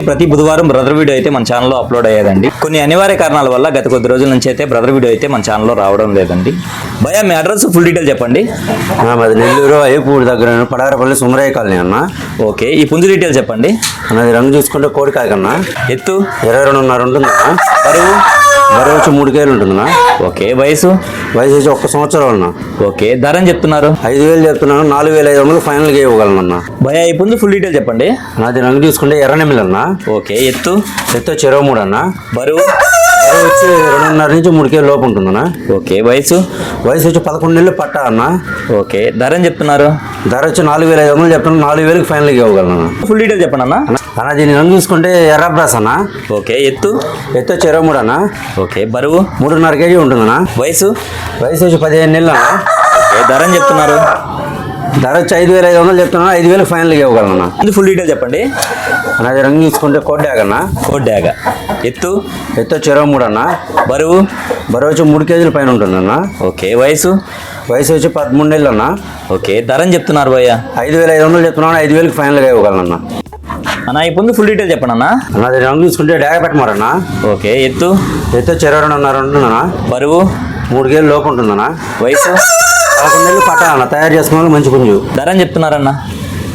ప్రతి బుధవారం brother video అయితే మన ఛానల్లో అప్లోడ్ అయ్యేదండి. కొన్ని అనివార్య కారణాల వల్ల గత కొద్ది రోజుల నుంచి అయితే బ్రదర్ వీడియో అయితే మన ఛానల్లో రావడం లేదండి. భయ్యా మీ అడ్రస్ ఫుల్ డీటెయిల్ చెప్పండి. మాది నెల్లూరు అయ్యపూడి దగ్గర పడారపల్లి సుమరయ్య కాలనీ అన్న. ఓకే, ఈ పుంజు డీటెయిల్ చెప్పండి. అన్నది రంగు చూసుకుంటే కోడికాయ కన్నా ఎత్తు 22.5 ఉంటుందన్నా. బరువు బరువు వచ్చి 3 కేజీలు ఉంటుందన్నా. ఓకే, వయసు వచ్చి 1 సంవత్సరం అన్న. ఓకే, ధర అని చెప్తున్నారు? 5,000 చెప్తున్నాను. 4,500 ఫైనల్గా ఇవ్వగలను. భయ్యా ఈ పుంజు ఫుల్ డీటెయిల్ చెప్పండి. నాది రంగు చూసుకుంటే ఎర్రనెమ్మిలి అన్న. ఓకే, ఎత్తు వచ్చి 23 అన్న. బరువు వచ్చి 2.5 నుంచి 3 కేజీల లోపు ఉంటుందన్నా. ఓకే, వయసు వచ్చి 11 నెలలు పట్టా అన్న. ఓకే, ధర అని చెప్తున్నారు? ధర వచ్చి 4,500 చెప్తున్నాను. 4,000 ఫైనల్గా ఇవ్వగలను. ఫుల్ డీటెయిల్ చెప్పండి అన్న. అన్న దీని రంగు చూసుకుంటే ఎర్ర బ్రాస్ అన్న. ఓకే, ఎత్తు వచ్చి 23 అన్న. ఓకే, బరువు 3.5 కేజీ ఉంటుందన్నా. వయసు వచ్చి 15 నెలలు అన్న. ఓకే, ధర అని చెప్తున్నారు? ధర వచ్చి 5,500 చెప్తున్నాను. 5,000 ఫైనల్గా ఇవ్వగలను. ఫుల్ డీటెయిల్ చెప్పండి. అది రంగు చూసుకుంటే కోడ్డాగన్న. కోడ్డాగ. ఎత్తు వచ్చి 23 అన్న. బరువు వచ్చి 3 కేజీల పైన ఉంటుందన్న. ఓకే, వయసు వచ్చి 13 నెలలు అన్న. ఓకే, ధర అని చెప్తున్నారు భయ్యా? 5,500 చెప్తున్నాను. 5,000 ఫైనల్గా ఇవ్వగలను అన్న. ఈ పుంజు ఫుల్ డీటెయిల్ చెప్పండి అన్న. అది రంగు చూసుకుంటే డాగ పెట్టమారన్న. ఓకే, ఎత్తు వచ్చి 22.5 ఉంటుందన్న. బరువు 3 కేజీల లోపు ఉంటుందన్న. వయసు 11 నెలలు పట్టాలన్న. తయారు చేసుకున్న మంచి పుంజు. ధర అని చెప్తున్నారన్న?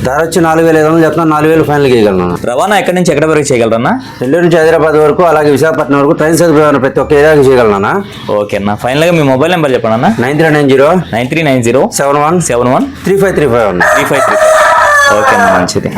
ధర వచ్చి 4,500 చెప్తున్నాను. 4,000 ఫైనల్గా ఇవ్వగలను. రవాణా ఎక్కడి నుంచి ఎక్కడి వరకు చేయగలరన్నా? నెల్లూరు నుంచి హైదరాబాద్ వరకు, అలాగే విశాఖపట్నం వరకు ట్రైన్ సదుపాయం ప్రతి ఒక్క ఏరియాకి చేయగలనా. ఓకే అన్న. ఫైనల్గా మీ మొబైల్ నెంబర్ చెప్పండి అన్న. 9390 7390 71 71 3535 3535. ఓకే అన్న, మంచిది.